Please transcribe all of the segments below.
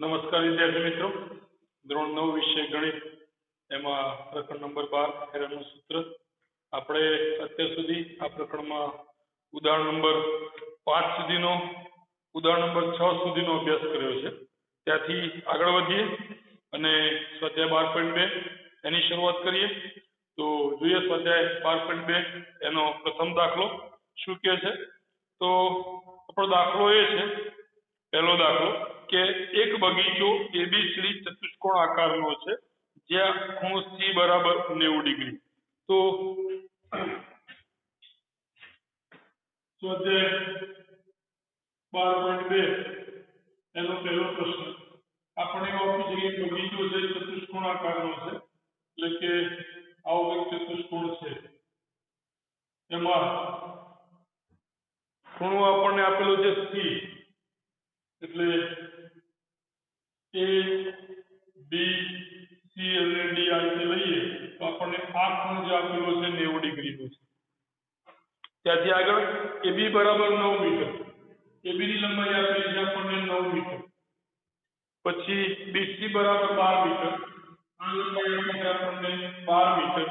નમસ્કાર વિદ્યાર્થી મિત્રો, ધોરણ 9 વિષય ગણિત એમાં પ્રકરણ નંબર 12 હેરાનનું સૂત્ર. આપણે અત્યાર સુધી આ પ્રકરણમાં ઉદાહરણ નંબર 5 સુધીનો ઉદાહરણ નંબર 6 સુધીનો અભ્યાસ કર્યો છે. ત્યાંથી આગળ વધીએ અને સ્વાધ્યાય 12.2 એની શરૂઆત કરીએ. તો જોઈએ સ્વાધ્યાય 12.2 એનો પ્રથમ દાખલો શું કહે છે. તો આપણો દાખલો એ છે, પહેલો દાખલો કે એક બગીચો એબીસી ચતુષ્કોણ આકારનો છે જ્યાં ખૂણો સી બરાબર 90 ડિગ્રી. તો સ્વાધ્યાય 12.2 એનો પહેલો પ્રશ્ન આપણે આપી છે કે બગીચો છે ચતુષ્કોણ આકારનો છે, એટલે કે આવો એક ચતુષ્કોણ છે, એમાં ખૂણો આપણને આપેલો છે સી, એટલે એ બી સી અને ડી આ રીતે લઈએ તો આપણને આ ખૂણો જે આપેલો છે 90 ડિગ્રીનો છે. ત્યાંથી આગળ એબી બરાબર 9 મીટર, એબી ની લંબાઈ આપેલી છે આપણને 9 મીટર. પછી બીસી બરાબર 12 મીટર, આ લંબાઈ આપેલી છે આપણને 12 મીટર.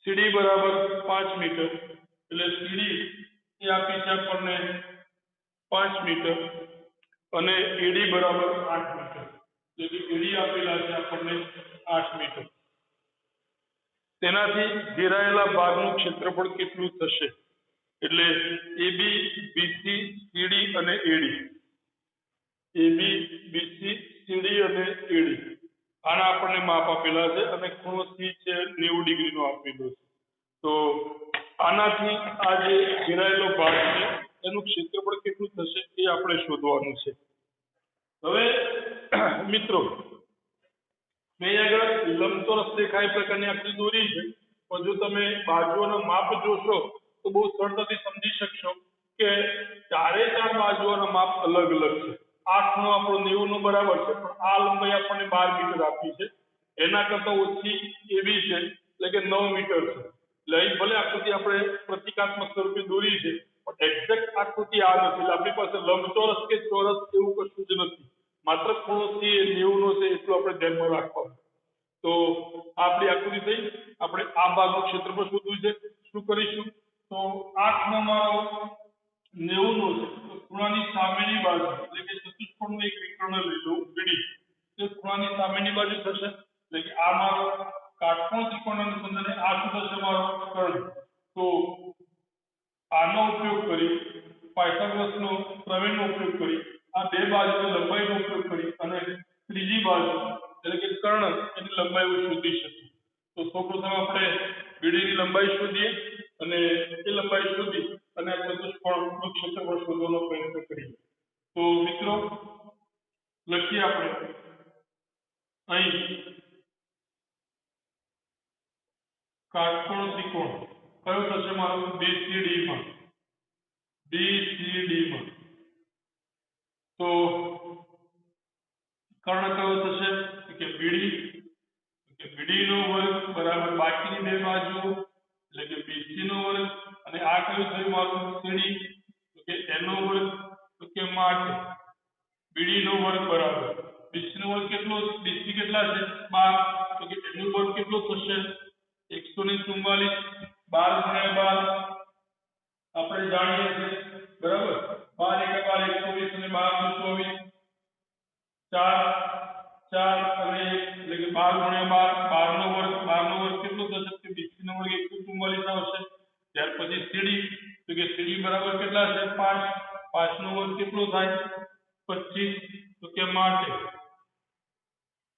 સીડી બરાબર 5 મીટર, એટલે સીડી એ આપી છે આપણને 5 મીટર અને એડી બરાબર 8 મીટર, એટલે કે એડી આપેલા છે આપણને 8 મીટર. તેનાથી ઘેરાયેલા ભાગનું ક્ષેત્રફળ કેટલું થશે? એટલે એબી બીસી સીડી અને એડી, એબી બીસી સીડી અને એડી આના આપણને માપ આપેલા છે અને ખૂણો સી છે 90 ડિગ્રીનો આપેલો છે. તો આનાથી આ જે ઘેરાયેલો ભાગ છે એનું ક્ષેત્રફળ કેટલું થશે એ આપણે શોધવાનું છે. હવે મિત્રો, મેં આગળ લંબચોરસ રેખા એ પ્રકારની આકૃતિ દોરી છે, પણ જો તમે બાજુઓના માપ જોશો તો બહુ સરળતાથી સમજી શકશો કે ચારે ચાર બાજુઓના માપ અલગ અલગ છે. આ ખૂણો આપણો 90 નો બરાબર છે, પણ આ લંબાઈ આપણને 12 મીટર આપી છે, એના કરતા ઓછી એબી છે એટલે કે 9 મીટર છે. એટલે અહીં ભલે આકૃતિ આપણે પ્રતિકાત્મક સ્વરૂપે દોરી છે, પણ એક્ઝેક્ટ આકૃતિ આ નથી. એટલે આપણી પાસે લંબચોરસ કે ચોરસ એવું કશું જ નથી, માત્ર ખૂણો સી એ 90 નો છે એટલું આપણે ધ્યાનમાં રાખવાનું. તો આપણી આકૃતિ થઈ. આપણે આ ભાગનું ક્ષેત્રફળ શોધવું છે. શું કરીશું? તો આ ખૂણો મારો 90 નો છે, તો ખૂણાની સામેની બાજુ એટલે કે ચતુષ્કોણનું એક વિકર્ણ લઈ લઉં બીડી, તો ખૂણાની સામેની બાજુ થશે, એટલે કે આ મારો કાટકોણ ત્રિકોણ અનુસંધાને આ શું થશે? મારો કર્ણ. તો આનો ઉપયોગ કરી પાયથાગોરસનો પ્રમેયનો ઉપયોગ કરી આ બે બાજુની લંબાઈનો ઉપયોગ કરી અને ત્રીજી બાજુ એટલે કે કર્ણ એની લંબાઈ શોધી શકીએ. તો સૌપ્રથમ આપણે બીડીની લંબાઈ શોધીએ અને એ લંબાઈ શોધી અને ચતુષ્કોણનું ક્ષેત્રફળ શોધવાનો પ્રયત્ન કરીએ. તો મિત્રો લખીએ આપણે અહીં કાટકોણ ત્રિકોણ કયો થશે મારો? BCD માં. તો કર્ણ કયો થશે? કે બીડી, કે બીડી નો વર્ગ બરાબર બાકીની બે બાજુ એટલે કે બીસી નો વર્ગ, અને આ કયું થયું મારું? સીડી, તો કે એનો વર્ગ, તો કે માટે બીડી નો વર્ગ બરાબર બીસી નો વર્ગ કેટલો? બીસી કેટલા છે? 12, તો કે એનો વર્ગ કેટલો થશે? 144. 12 ગુણ્યા 12 આપણે જાણીએ છીએ બરાબર, 12 × 12 21 અને 12 × 24 4 અને 1 એટલે કે 12 ગુણ્યા 12 12 નો વર્ગ કેટલો થશે? કે બીસી નો વર્ગ 144 આવશે. ત્યાર પછી સીડી, તો કે સીડી બરાબર કેટલા છે? 5, 5 નો વર્ગ કેટલો થાય? 25, તો કે માટે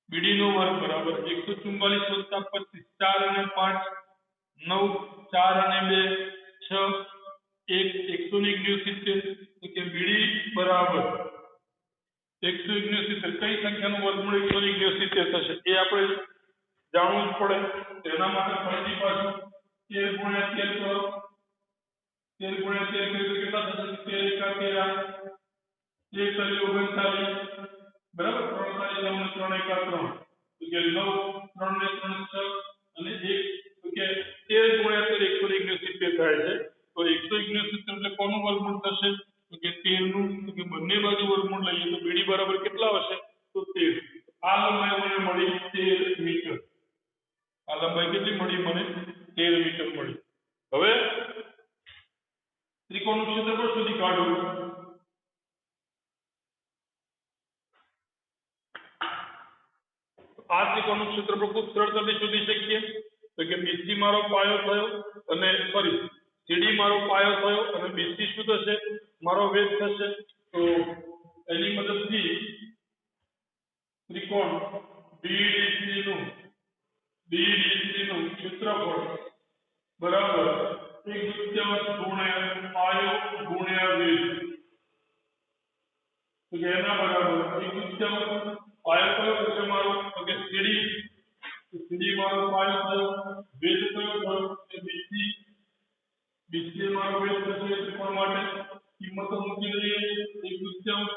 બીડી નો વર્ગ બરાબર 144 + 25, 4 અને 5 9, 4 અને 2 6, 1 169, તો કે બીડી બરાબર 169. કઈ સંખ્યાનું વર્ગમૂળ 169 થશે એ આપણે જાણવું જ પડે. તેના માટે ફરીથી પાછું 13 × 13 કરો. 13 × 13 કરીએ તો કેટલા થશે? 13 × 1 = 39 બરાબર. 3 × 9 = 3 × 3, તો કે 9, 3 ને 3 6 અને 1, તો કે 13 × 13 169 થાય છે. તો 169 એટલે કોનું વર્ગમૂળ થશે? તો કે 13 નું. તો કે બંને બાજુ વર્ગમૂળ લઈએ તો બીડી બરાબર કેટલા હશે? કેટલી મળી મને 13 મીટર મળી. હવે ત્રિકોણનું ક્ષેત્રફળ શોધી કાઢો. આ ત્રિકોણનું ક્ષેત્રફળ ખૂબ સરળતાથી શોધી શકીએ તો કે BC મારો પાયો થયો અને સોરી CD મારો પાયો થયો અને BC શું થશે મારો વેધ થશે. તો એની મદદથી ત્રિકોણ BDC નું ક્ષેત્રફળ બરાબર 1/3 ગુણ્યા પાયો ગુણ્યા વેધ. તો એના બરાબર 1/3 પાયો કયો થશે મારો તો કે CD મારો પાયો થયો વેધ કયો થયો કે BC મારો વેધ થશે ત્રિકોણ માટે કિંમતો મૂકી દઈએ 1/3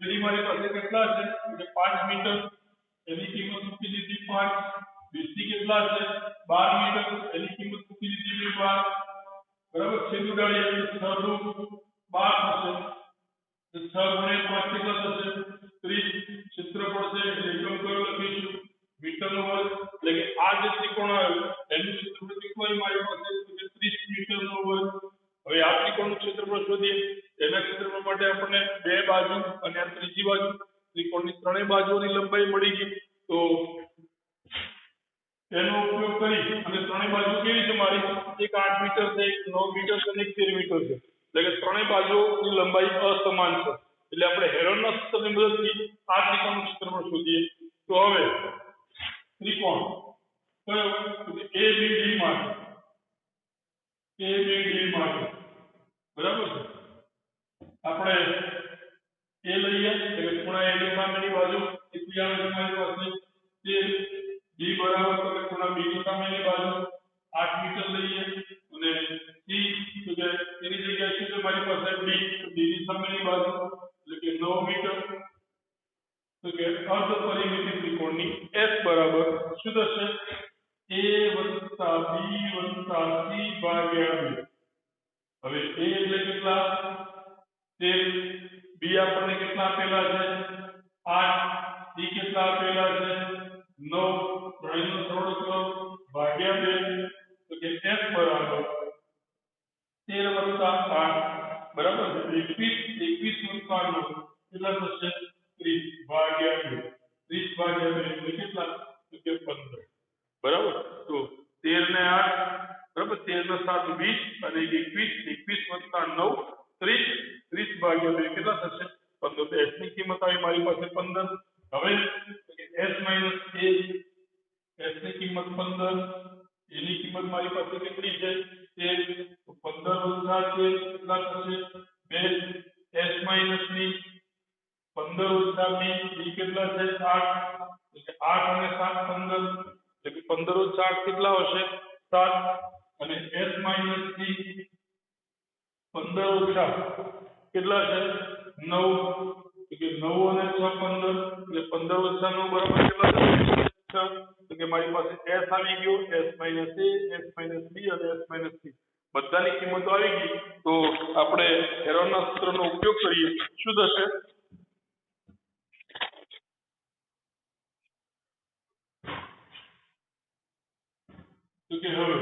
CD મારી પાસે કેટલા છે એટલે 5 મીટર એની કિંમત મૂકી દીધી 5 BC કેટલા છે 12 મીટર એની કિંમત મૂકી દીધી 12 બરાબર છેદ ઉડાડીએ એટલે 6 દુ 12 થશે તો 6 ગુણ્યા 5 કેટલા થશે 30 ક્ષેત્રફળ છે એટલે એકમ કયો લખીશું મીટરનો વર્ગ એટલે કે આ જે ત્રિકોણ આવ્યો એનું ક્ષેત્રફળ કેટલું મારી પાસે તો કે 30 મીટરનો વર્ગ. હવે આ ત્રિકોણનું ક્ષેત્રફળ શોધીએ એના ક્ષેત્રફળ માટે આપણને બે બાજુ અને આ ત્રીજી બાજુ ત્રિકોણની ત્રણેય બાજુઓની લંબાઈ મળી ગઈ. તો એનો ઉપયોગ કરી અને ત્રણેય બાજુ કેવી છે મારી એક 8 મીટર છે એક 9 મીટર છે અને એક 13 મીટર છે એટલે કે ત્રણેય બાજુઓની લંબાઈ અસમાન છે એટલે આપણે હેરોનના સૂત્રની મદદથી આ ત્રિકોણનું ક્ષેત્રફળ શોધીએ. તો હવે ત્રિકોણ કયો ABD માટે બરાબર છે આપણે એ લઈએ એટલે ખૂણા A ની સામેની બાજુ કેટલી આવે છે મારી પાસે તે B બરાબર તો ખૂણા B ની સામેની બાજુ 8 મીટર લઈએ અને C તો કે એની જગ્યાએ શું છે મારી પાસે B ની સામેની બાજુ એટલે કે 9 મીટર તો કે અર્ધ પરિમિતિ ત્રિકોણની S બરાબર શું થશે A + B + C ભાગ્યા 2. હવે A એટલે કેટલા 13 B આપણને કેટલા આપેલા છે 8 C કેટલા આપેલા છે 9 ત્રણેયનો સરવાળો કરો ભાગ્યા 2 તો કે S બરાબર 13 + 8 બરાબર 21 + 9 કેટલા થશે 30 ભાગ્યા 2 30 ભાગ્યા 2 એટલે કેટલા તો કે 15 બરાબર. તો 13 ને 8 બરાબર 13 ને 7 20 અને 21 + 9 30 30 ભાગ્યા 2 કેટલા થશે 15. તો S ની કિંમત આવી મારી પાસે 15. હવે S - A S ની કિંમત 15 એની કિંમત મારી પાસે કેટલી છે 13 તો 15 - 13 કેટલા થશે 2 S - B 15 - B એ કેટલા છે 8 એટલે 8 અને 7 15 એટલે કે 15 - 8 કેટલા હશે 7 અને S - C 15 - કેટલા છે 9 એટલે 9 અને 6 15 એટલે 15 - 9 બરાબર કેટલા થશે 6 તો કે મારી પાસે S આવી ગયો S - A S - B અને S - C બધાની કિંમતો આવી ગઈ. તો આપણે હેરોનના સૂત્રનો ઉપયોગ કરીએ શું થશે તો કે હવે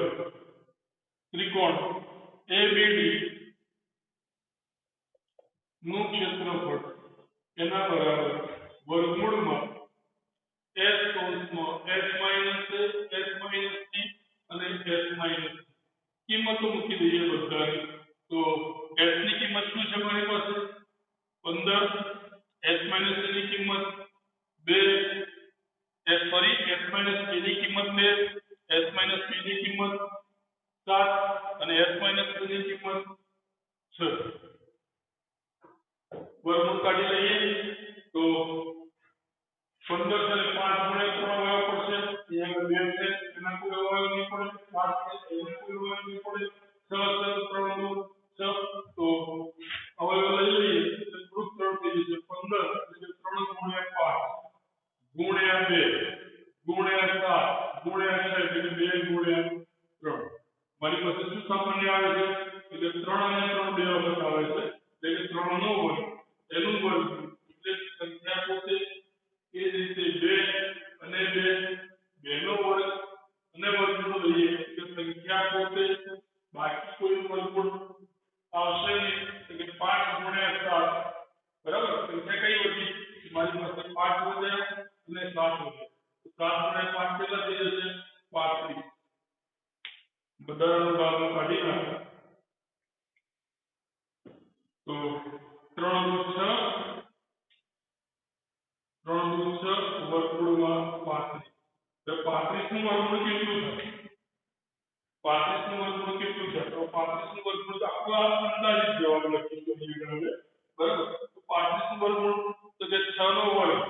ત્રિકોણ ABD નું ક્ષેત્રફળ એના બરાબર વર્ગમૂળમાં S કૌંસમાં S - A S - C અને S - કિંમતો મૂકી દઈએ બધાની. તો S ની કિંમત શું છે મારી પાસે 15 S - A ની કિંમત 2 S - A ની કિંમત 2 S - B ની કિંમત 7 અને S - C ની કિંમત 6. વર્ગમૂળ કાઢી લઈએ તો 15 છે 5 ગુણ્યા 3 પડશે અહીંયા 2 છે એના કોઈ અવયવ નહીં પડે 7 છે એના કોઈ અવયવ નહીં પડે 6 છે 3 નો 6 તો અવયવ લઈ લઈએ તો ગ્રુપ 3 થઈ જશે 15 એટલે 3 ગુણ્યા 5 ગુણ્યા 2 ગુણ્યા 7 ગુણ્યા 6 એટલે 2 ગુણ્યા 3 મારી પાસે શું સામાન્ય આવે છે એટલે 3 અને 3 બે વખત આવે છે એટલે 3 નો વર્ગ એનું વર્ગ એટલે સંખ્યા પોતે એ જ રીતે 2 અને 2 નો વર્ગ અને વર્ગનો 5 વધ્યા અને 7 વધ્યા. 7 અને 5 કેટલા થઈ જશે? 35. બધાનો ભાગ કાઢી નાખો તો 3 દુ 6 વર્ગમૂળમાં 35. તો 35 નું વર્ગમૂળ કેટલું થાય? 35 નું વર્ગમૂળ કેટલું થાય? તો 35 નું વર્ગમૂળ આપણે અંદાજિત જવાબ લખીશું બરાબર. તો 35 નું વર્ગમૂળ તો કે 6 નો વર્ગ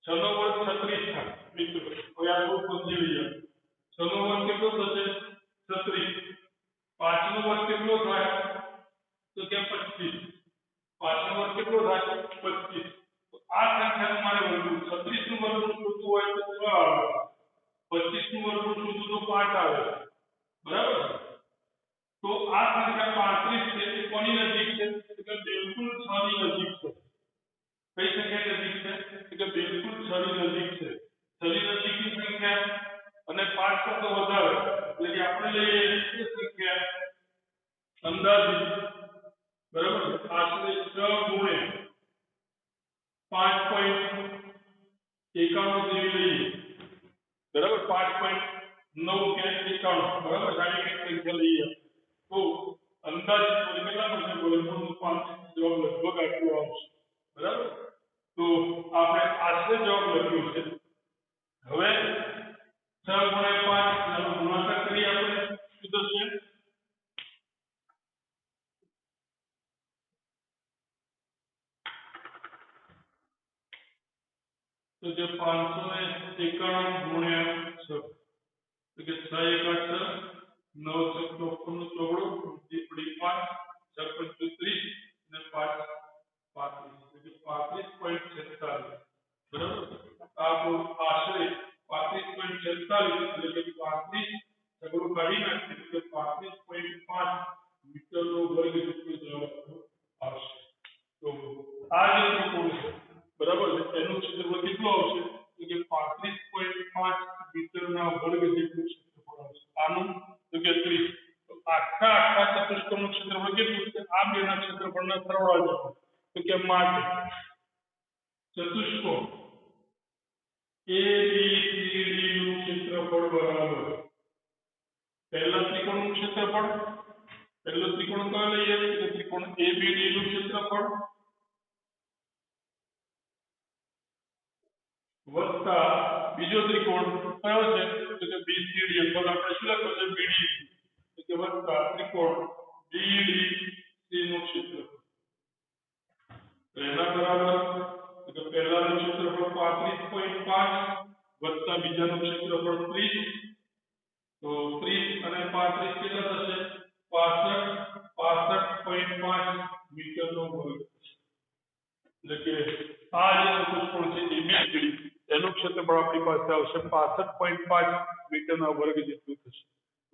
36 થાય. મિત્રો હવે આ થોડું સમજી લઈએ. 6 નો વર્ગ કેટલો થશે? 36. 5 નો વર્ગ કેટલો થાય? તો કે 25. 5 નો વર્ગ કેટલો થાય? 25. તો આ સંખ્યાનું મારે વર્ગમૂળ 36 નું વર્ગમૂળ શોધવું હોય તો 6 આવે. 25 નું વર્ગમૂળ શોધવું તો 5 આવે. બરાબર. તો આ સંખ્યા 35 છે એ કોની નજીક છે? એટલે બિલકુલ 6 ની નજીક છે. કઈ સંખ્યા નજીક છે? એટલે બિલકુલ 6 ની નજીક છે. 6 ની નજીકની સંખ્યા અને 5 કરતા વધારે એટલે કે આપણે લઈએ એ સંખ્યા અંદાજિત બરાબર આશરે 6 ગુણ્યા 5.91 જેવી લઈએ બરાબર 5.9 કે 91 બરાબર જાણી સંખ્યા લઈએ તો અંદાજિત કેટલા પડશે? વર્ગમૂળનું 35 જવાબ લગભગ આટલો આવશે. બરાબર. તો આપણે આશરે જવાબ લખ્યો છે. હવે 6 ગુણ્યા 5 નો ગુણાકાર કરીએ આપણે શું થશે? તો જે 591 ગુણ્યા 6 તો કે 6 એકા 6 9 ચોક 54 નો ચોગડો પડી 5 6 35 અને 5 35 એટલે 35.46 બરાબર. આપણો આશરે 35.46 એટલે કે 35 સગડો કાઢી નાખીએ એટલે 35.5 મીટરનો વર્ગ જેટલો જવાબ આવશે. તો આ જે ત્રિકોણ છે બરાબર એનું ક્ષેત્રફળ કેટલું આવશે? તો કે 35.5 મીટરના વર્ગ જેટલું ક્ષેત્રફળ આવશે. આનું તો કે 30. તો આખા ચતુષ્કોણનું ક્ષેત્રફળ કેટલું છે? આ બેના ક્ષેત્રફળના સરવાળા જેટલું. તો કે માટે ચતુષ્કોણ ABCD નું ક્ષેત્રફળ બરાબર પહેલા ત્રિકોણનું ક્ષેત્રફળ પહેલો ત્રિકોણ કયો લઈએ? તો ત્રિકોણ ABD નું ક્ષેત્રફળ વત્તા બીજો ત્રિકોણ કયો છે? તો કે BCD અથવા આપણે શું લખવું છે? BDC. તો કે વત્તા ત્રિકોણ DDC નું ક્ષેત્રફળ. તો એના બરાબર તો પહેલાનું ક્ષેત્રફળ 35.5 વત્તા બીજાનું ક્ષેત્રફળ 30. તો 30 અને 35 કેટલા થશે? 65.5 મીટરનો વર્ગ. એટલે કે આ જે ચતુષ્કોણ છે ABCD એનું ક્ષેત્રફળ આપણી પાસે આવશે 65.5 મીટરના વર્ગ જેટલું થશે.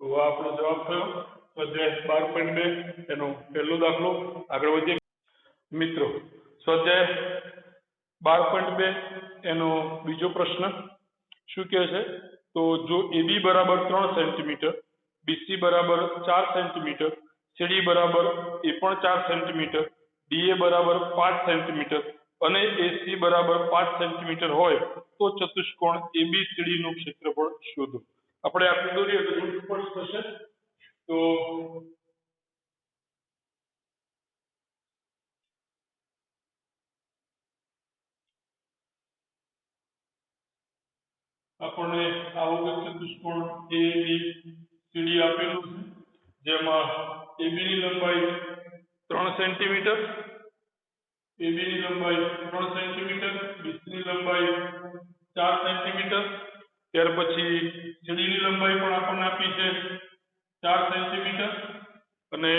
તો આ આપણો જવાબ થયો સ્વાધ્યાય 12.2 એનો પહેલો દાખલો. આગળ વધીએ મિત્રો. સ્વાધ્યાય 12.2 એનો બીજો પ્રશ્ન શું કહે છે? તો જો AB બરાબર 3 સેન્ટીમીટર, BC બરાબર 4 સેન્ટીમીટર, CD બરાબર એ પણ 4 સેન્ટીમીટર, DA બરાબર 5 સેન્ટીમીટર અને AC બરાબર 5 સેન્ટીમીટર હોય તો ચતુષ્કોણ ABCD નું ક્ષેત્રફળ શોધો. આપણે આકૃતિ દોરીએ તો શું થશે? તો આપણને આવું ચતુષ્કોણ ABCD આપેલું છે જેમાં AB ની લંબાઈ 3 સેન્ટીમીટર, AB ની લંબાઈ 3 સેન્ટીમીટર, BC ની લંબાઈ 4 સેન્ટીમીટર, ત્યાર પછી CD ની લંબાઈ પણ આપણને આપી છે 4 સેન્ટીમીટર અને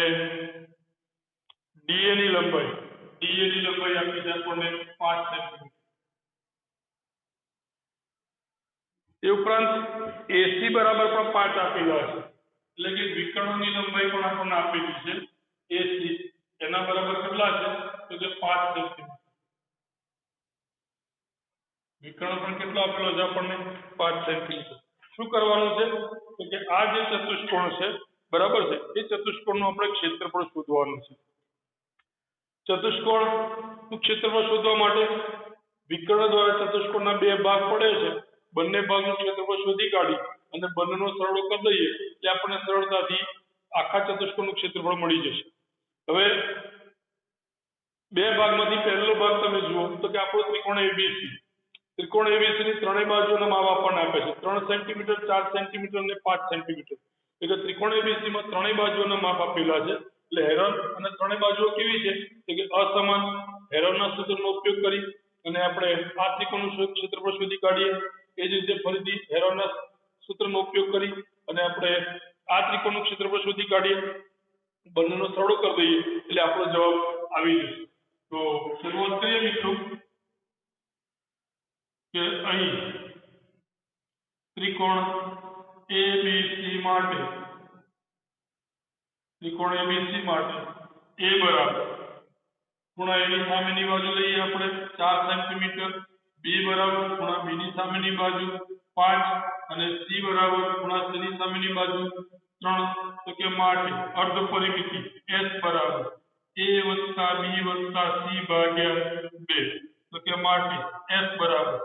DA ની લંબાઈ આપી છે આપણને 5 સેન્ટીમીટર. એ ઉપરાંત AC બરાબર પણ 5 આપેલા છે એટલે કે વિકર્ણોની લંબાઈ પણ આપણને આપેલી છે AC એના બરાબર કેટલા છે? તો કે 5 સેન્ટીમીટર. વિકર્ણ પણ કેટલો આપેલો છે આપણને? 5 સેન્ટીમીટર. શું કરવાનું છે? તો કે આ જે ચતુષ્કોણ છે બરાબર છે એ ચતુષ્કોણનું આપણે ક્ષેત્રફળ શોધવાનું છે. ચતુષ્કોણનું ક્ષેત્રફળ શોધવા માટે વિકર્ણ દ્વારા ચતુષ્કોણના બે ભાગ પડે છે બંને ભાગનું ક્ષેત્રફળ શોધી કાઢી અને બંનેનો સરવાળો કરી દઈએ એટલે આપણને સરળતાથી આખા ચતુષ્કોણનું ક્ષેત્રફળ મળી જશે હવે બે ભાગમાંથી પહેલો ભાગ તમે જુઓ તો કે આપણો ત્રિકોણ એબીસી ની ત્રણેય બાજુઓના માપ આપણને આપે છે 3 સેન્ટીમીટર 4 સેન્ટીમીટર અને 5 સેન્ટીમીટર એટલે ત્રિકોણ એબીસી માં ત્રણેય બાજુઓના માપ આપેલા છે એટલે હેરોન અને ત્રણેય બાજુઓ કેવી છે કે અસમાન હેરોનના સૂત્રનો ઉપયોગ કરી અને આપણે આ ત્રિકોણનું ક્ષેત્રફળ શોધી કાઢીએ એ જ રીતે ફરીથી હેરોનના સૂત્રનો ઉપયોગ કરી અને આપણે આ ત્રિકોણનું ક્ષેત્રફળ શોધી કાઢીએ બંનેનો સરવાળો કરી દઈએ એટલે આપણો જવાબ આવી જશે તો શરૂઆત કરીએ મિત્રો કે અહીં ત્રિકોણ એબીસી માટે એ બરાબર ખૂણા એની સામેની બાજુ લઈએ આપણે 4 સેન્ટીમીટર બી બરાબર ખૂણા બી ની સામેની બાજુ 5 અને સી બરાબર ખૂણા સી ની સામેની બાજુ 3 તો કે માટે અર્ધ પરિમિતિ s બરાબર a + b + c ભાગ્યા 2 તો કે માટે s બરાબર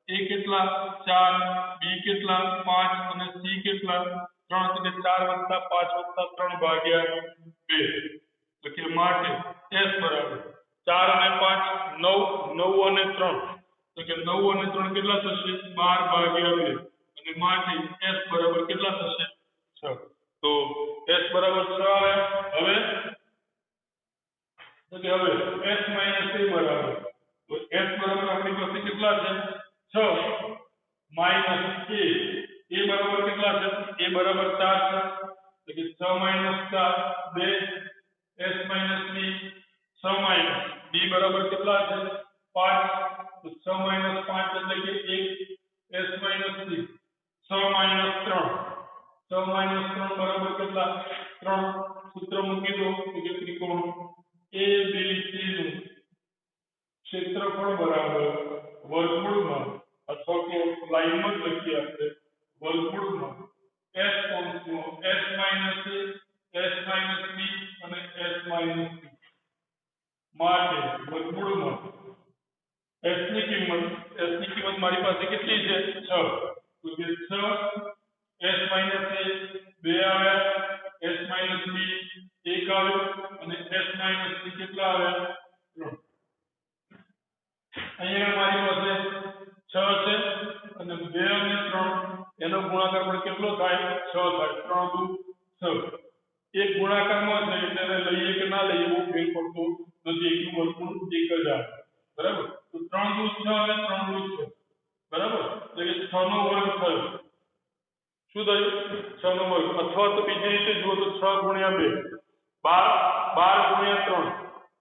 a કેટલા 4 b કેટલા 5 અને c કેટલા 3 તો કે 4 + 5 + 3 ભાગ્યા 2 તો કે માટે s બરાબર 4 અને 5 9 9 અને 3 તો કે 9 અને 3 કેટલા થશે 12 ભાગ્યા 2 અને માટે s બરાબર કેટલા થશે 6 તો s બરાબર 6 આવે હવે s - a બરાબર તો s બરાબર આપણી પાસે કેટલા છે 6 - a બરાબર કેટલા છે a બરાબર 4 છે તો કે 6 - 4 2 s - b 6 - b બરાબર કેટલા છે 5 તો 6 - 5 એટલે કે 1 s - c 6 - 3 બરાબર કેટલા 3 સૂત્ર મૂકી દો કે ત્રિકોણ એબીસી નું ક્ષેત્રફળ બરાબર વર્ગમૂળમાં અથવા તો લાઈનમાં જ લખીએ આપણે વર્ગમૂળમાં s કૌંસમાં s - a s - b અને s - c માટે વર્ગમૂળમાં s ની કિંમત મારી પાસે કેટલી છે 6 તો કે 6 s - a 2 આવ્યા s - b 1 આવ્યો અને s - c કેટલા આવ્યા 3 અહીંયા મારી પાસે 6 છે અને 2 અને 3 એનો ગુણાકાર પણ કેટલો થાય 6 થાય 3 દુ 6 એક ગુણાકારમાં છે એટલે એને લઈએ કે ના લઈએ બહુ ફેર પડતો નથી એકનું વર્ગમૂળ એક જ આવે બરાબર તો 3 દુ 6 અને 3 દુ 6 બરાબર એટલે 6 નો વર્ગ થયો શું થયું 6 નો વર્ગ અથવા તો બીજી રીતે જુઓ તો 6 × 2 12 × 3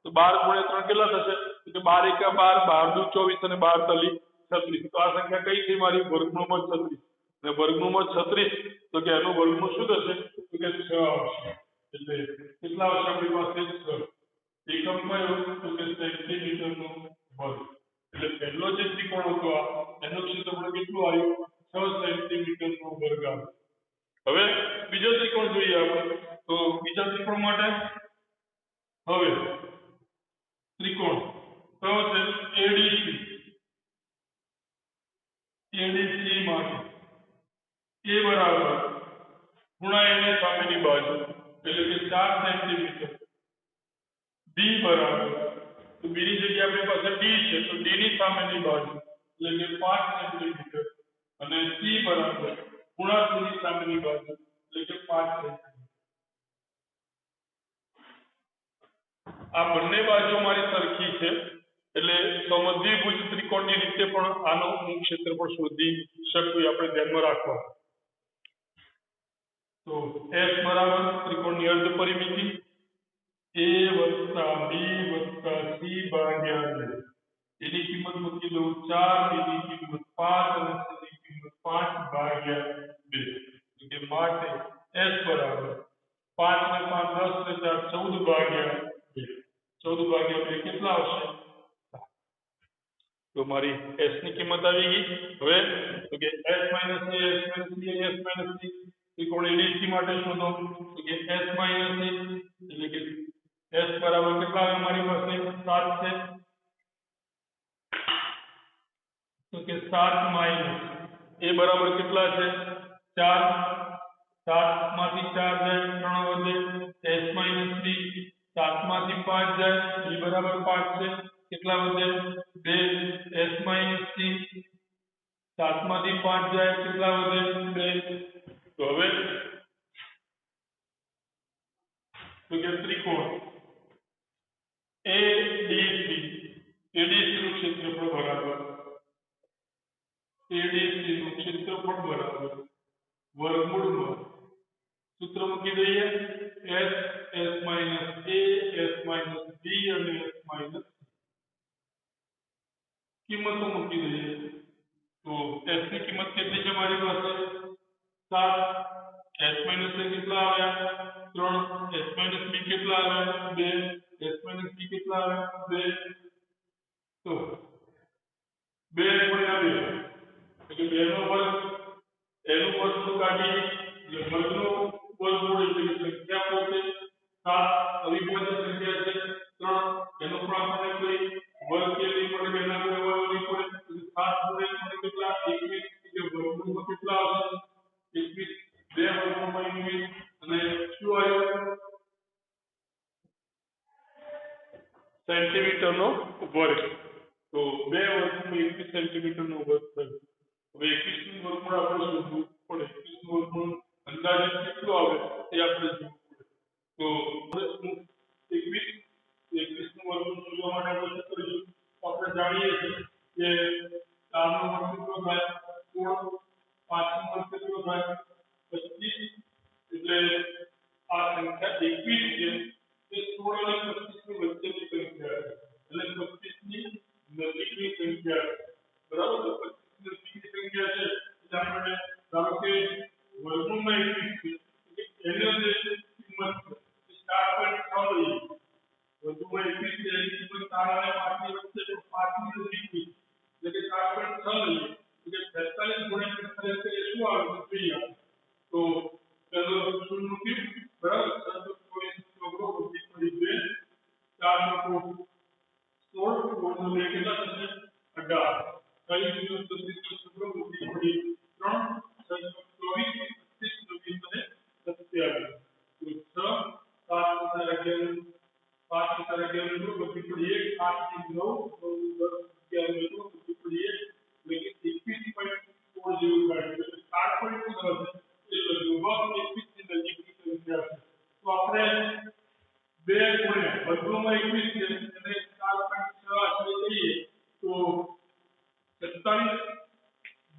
તો 12 × 3 કેટલા થશે તો 12 × 12 12 દુ 24 અને 12 તલી 36 તો આ સંખ્યા કઈ થઈ મારી વર્ગમૂળમાં 36 અને વર્ગમૂળમાં 36 તો કે એનું વર્ગમૂળ શું થશે તો કે 6 આવશે એટલે કેટલા આવશે આપણી પાસે 6 એકમ કયો તો કે સેન્ટીમીટરનો વર્ગ એટલે પહેલો જે ત્રિકોણ હતો એનું ક્ષેત્રફળ કેટલું આવ્યું 6 સેન્ટીમીટરનો વર્ગ આવ્યો હવે બીજો ત્રિકોણ જોઈએ આપણે તો બીજા ત્રિકોણ માટે હવે ત્રિકોણ કયો છે એડીસી માટે a બરાબર ખૂણા એની સામેની બાજુ એટલે કે 4 સેન્ટીમીટર b બરાબર તો b ની જગ્યાએ આપણી પાસે d છે તો d ની સામેની બાજુ એટલે કે 5 સેન્ટીમીટર અને c બરાબર ખૂણા c ની સામેની બાજુ એટલે કે 5 સેન્ટીમીટર આ બંને બાજુ મારી સરખી છે એટલે સમદ્વિભુજ ત્રિકોણની રીતે પણ આનો ક્ષેત્રફળ શોધી શકું આપણે ધ્યાનમાં રાખવા તો s બરાબર ત્રિકોણની અર્ધ પરિમિતિ a + b + c ભાગ્યા 2 એની કિંમત મૂકી દઉં 4 b ની કિંમત 5 અને c ની કિંમત 5 ભાગ્યા 2 એટલે માટે s બરાબર 5 ને 5 10 ને 4 14 ભાગ્યા 2 14 ભાગ્યા 2 કેટલા આવશે તો મારી s ની કિંમત આવી ગઈ હવે તો કે s - a s - b s - c ત્રિકોણ એબીસી માટે શોધો તો કે s - a એટલે કે s બરાબર કેટલા આવે મારી પાસે 7 છે કે 7 માઈનસ એ બરાબર કેટલા છે 4 7 માંથી 4 જાય 3 વધે s માઈનસ b 7 માંથી 5 જાય b બરાબર 5 છે કેટલા વધે 2 s માઈનસ c 7 માંથી 5 જાય કેટલા વધે 2 તો હવે તો કે ત્રિકોણ ADC નું ક્ષેત્રફળ બરાબર વર્ગમૂળમાં સૂત્ર મૂકી દઈએ s s minus a s minus b અને s માઈનસ કિંમતો મૂકી દઈએ તો s ની કિંમત કેટલી છે મારી પાસે 7 s માઈનસ a કેટલા આવ્યા 3 s માઈનસ b કેટલા આવ્યા 2 s માઈનસ b કેટલા આવ્યા 2 તો 2 ગુણ્યા 2 એટલે 2 નો વર્ગ એનું વર્ગમૂળ કાઢીએ એટલે વર્ગનું વર્ગમૂળ એટલે સંખ્યા પોતે 7 અવિભાજ્ય સંખ્યા છે 3 એનો પણ આપણને કોઈ વર્ગ કે નહીં મળે એના કોઈ વર્ગ નહીં પડે એટલે 7 ગુણ્યા મને કેટલા 21 એટલે વર્ગમૂળમાં કેટલા આવશે 21 2 વર્ગમૂળમાં 21 અને શું આવ્યું સેન્ટીમીટરનો વર્ગ તો 2 વર્ગમૂળ 21 સેન્ટીમીટરનો વર્ગ થયો હવે 21 નું વર્ગમૂળ આપણે શોધવું પડે 21 નું વર્ગમૂળ અંદાજિત કેટલું આવે એ આપણે જોવું પડે તો 21 નું વર્ગમૂળ શોધવા માટે આપણે શું કરીશું આપણે જાણીએ છીએ કે 4 નો વર્ગ કેટલો થાય 16 5 નો વર્ગ કેટલો થાય 25 એટલે આ સંખ્યા 21 છે એ 16 અને 25 ની વચ્ચેની સંખ્યા છે એટલે 25 ની નજીકની સંખ્યા બરાબર 25 ની નજીકની સંખ્યા છે એટલે આપણે ધારો કે વર્ગમૂળમાં 21 છે એની અંદર કિંમત છે 4.6 લઈએ વર્ગમૂળમાં 21 છે એની કિંમત 4 અને 5 ની વચ્ચે તો 5 ની નજીકની એટલે કે 4.6 લઈએ એટલે 45 ગુણ્યા 45 એટલે શું આવે છે તો ચલો શું મૂક્યું બરાબર 724 પડી 4 નો 16 નો 2 કેટલા થશે 18 કઈ દિવસ સુધી સૂત્ર મૂકી પડી 3 724 25 અને 27 તો 6 7 11 5 11 નો મૂકી પડી 8 થી 9 10 11 નો મૂકી પડી એટલે કે 21.4 જેવું થાય છે 8.4 એ લગભગ 21 ની નજીકની સંખ્યા છે તો આપણે 2 ગુણ્યા વર્ગમૂળમાં 21 છે અને 4.6 આશરે લઈએ તો 47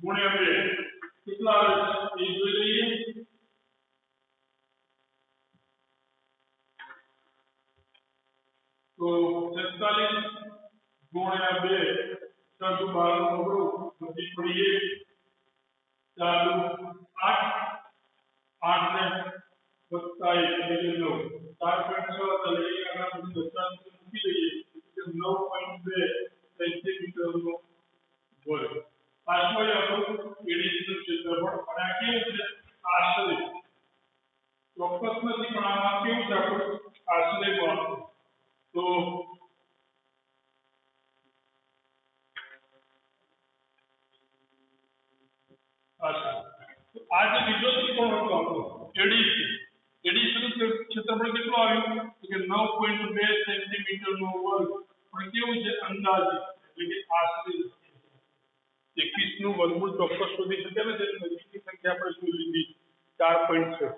ગુણ્યા 2 કેટલા આવે છે એ જોઈ લઈએ તો 47 ગુણ્યા 2 ચાલો 12 નો અવરો વધી પડીએ ચાલો 8 ને વત્તા 1 એટલે 9 4.6 લઈએ આગળ બધું દશાંશ મૂકી દઈએ એટલે 9.2 સેન્ટીમીટરનો વર્ગ આશરે આપણું એડીસી નું ક્ષેત્રફળ અને આ કેવું છે આશરે ચોક્કસ નથી પણ આમાં કેવું છે આપણું આશરે માં તો આ જે બીજો ત્રિકોણ હતો આપણો એડીસી નું ક્ષેત્રફળ કેટલું આવ્યું કે 9.2 સેન્ટીમીટરનો વર્ગ પણ કેવું છે અંદાજિત એટલે કે આશરે 21 નું વર્ગમૂળ ચોક્કસ શોધી શકે ને તેની નજીકની સંખ્યા આપણે શું લીધી 4.6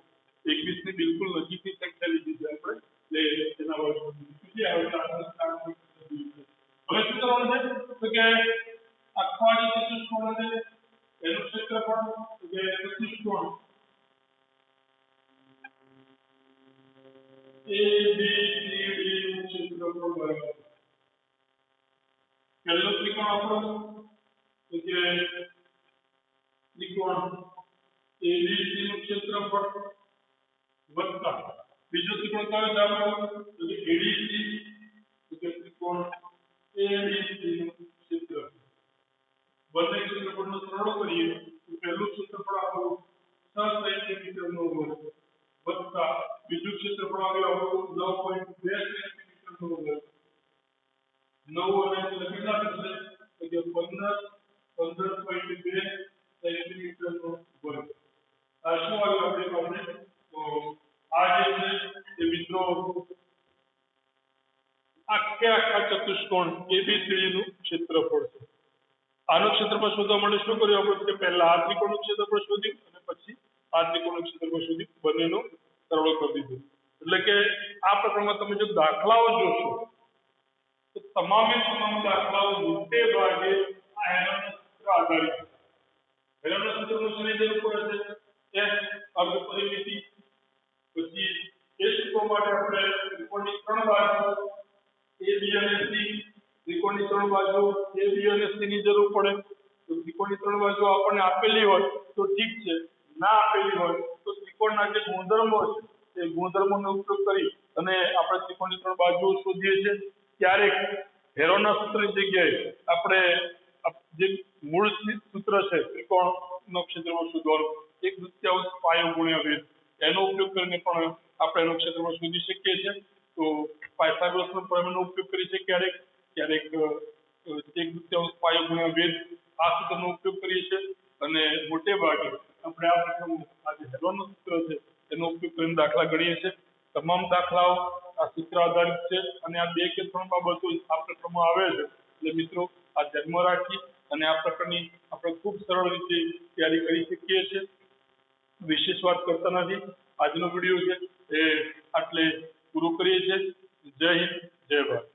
21 ની બિલકુલ નજીકની સંખ્યા લીધી છે આપણે એટલે તેના વર્ગમૂળ હવે શું કરવાનું છે તો કે અખવાડી ચતુષ્કોણ છે એનું ક્ષેત્રફળ કે ચતુષ્કોણ ABCD નું ક્ષેત્રફળ બરાબર પહેલો ત્રિકોણ આપણો તો કે ત્રિકોણ ABC નું ક્ષેત્રફળ વત્તા બીજો ત્રિકોણ કયો છે આપણો તો કે ADC તો કે ત્રિકોણ ABC નું ક્ષેત્રફળ બંને ક્ષેત્રફળનો સરવાળો કરીએ તો પહેલું ક્ષેત્રફળ આપણું 6 સેન્ટીમીટરનો વર્ગ વત્તા બીજું ક્ષેત્રફળ આવ્યું આપણું 9.2 સેન્ટીમીટરનો વર્ગ 9 અને કેટલા થશે તો કે 15 15.2 સેન્ટીમીટરનો વર્ગ. આ શું આવ્યું આપણી પાસે? તો આ જે છે એ મિત્રો આખા ચતુષ્કોણ ABCD નું ક્ષેત્રફળ છે. આનું ક્ષેત્રફળ શોધવા માટે શું કર્યું આપણે? કે પહેલા આ ત્રિકોણનું ક્ષેત્રફળ શોધ્યું અને પછી આ ત્રિકોણનું ક્ષેત્રફળ શોધ્યું, બંનેનો સરવાળો કરી દીધો. એટલે કે આ પ્રકારમાં તમે જો દાખલાઓ જોશો તો તમામ દાખલાઓ મોટે ભાગે આ હેરોનના સૂત્ર આધારિત છે. હેરોનના સૂત્રનું શેની જરૂર પડે છે? S અર્ધ પરિમિતિ. પછી એ સૂત્રો માટે આપણે ત્રિકોણની 3 બાજુ AB અને C, ત્રિકોણની 3 બાજુ AB અને C ની જરૂર પડે. તો ત્રિકોણની 3 બાજુ આપણને આપેલી હોય તો ઠીક છે, ના આપેલી હોય તો ત્રિકોણના જે ગુણધર્મો છે એ ગુણધર્મોનો ઉપયોગ કરી અને આપણે ત્રિકોણની 3 બાજુઓ શોધીએ છીએ. ક્યારેક હેરોનના સૂત્રની જગ્યાએ આપણે જે મૂળ સૂત્ર છે ત્રિકોણનો ક્ષેત્રફળ શોધવાનું, 1/2 પાયો ગુણ્યા વેધ, એનો ઉપયોગ કરીને પણ આપણે એનું ક્ષેત્રફળ શોધી શકીએ છીએ. તો પાયથાગોરસના પ્રમેયનો ઉપયોગ કરી છે ક્યારેક 1/2 પાયો ગુણ્યા વેધ, આ સૂત્રનો ઉપયોગ કરીએ છીએ. અને મોટે ભાગે આપણે આ પ્રકારનું આ જે હેરોનનું સૂત્ર છે એનો ઉપયોગ કરીને દાખલા ગણીએ છીએ. તમામ દાખલાઓ આ સૂત્ર આધારિત છે અને આ 2 કે 3 બાબતો આ પ્રકારમાં આવે છે. એટલે મિત્રો આ ધ્યાનમાં રાખી અને આ પ્રકારની આપણે ખૂબ સરળ રીતે તૈયારી કરી શકીએ છીએ. વિશેષ વાત કરતા નથી. આજનો વિડીયો છે એ આટલે પૂરો કરીએ છીએ. જય હિન્દ, જય ભારત.